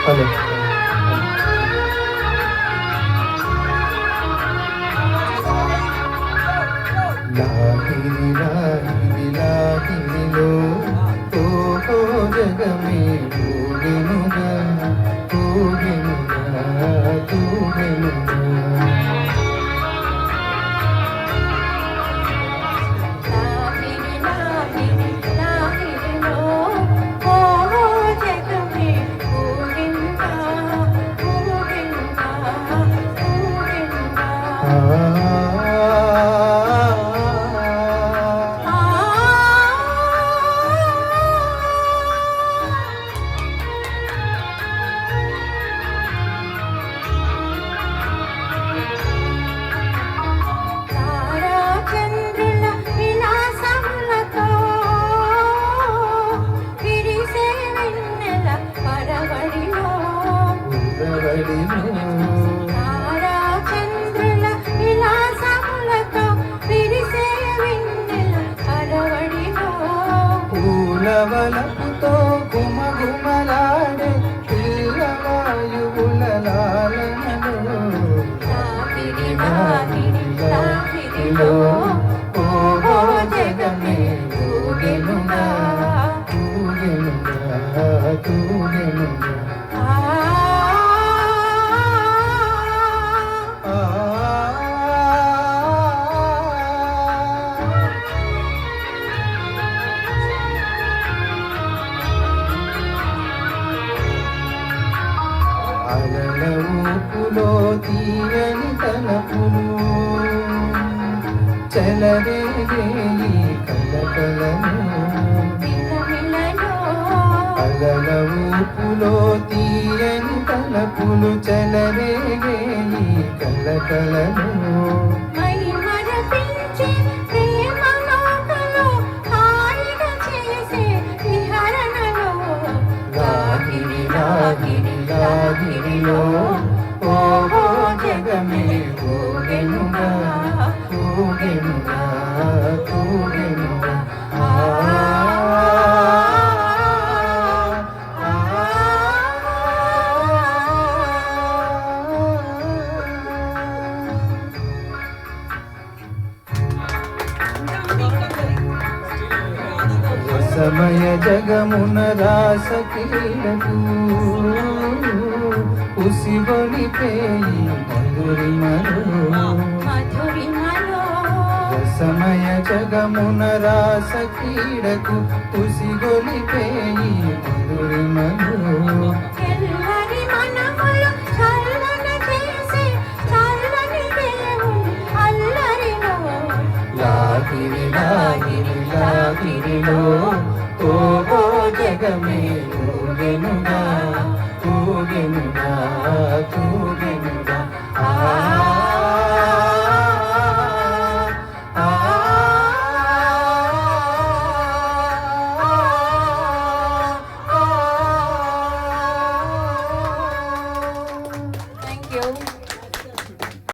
hello Lahiri Lahiri లాహిరిలో ఓ జగమే ఊగెనుగా ఊగెనుగా ఊగెనుగా పూలవలపుతో గుమగుమలాడే పిల్లవాయువుల లాలనలో లాహిరిలో ఓ జగమే ఊగెనుగా ఊగెనుగా ఊగెనుగా అలల ఊపులో తీయని తలపులు చెలరేగే కలకలను అలల ఊపులో తీయని తలపులు చెలరేగే కలకలను లాహిరిలో ఓ జగమే ఊగెనుగా ఊగెనుగా ఊగెనుగా సమయ జగమున రాస క్రీడకు ఉసిగొలిపేయి మధురిమలో సమయ జగమున రాస క్రీడకు ఉసిగొలిపేయి మధురిమలో లాహిరి లాహిరి లాహిరిలో ఓ జగమే ఊగెనుగా ఊగెనుగా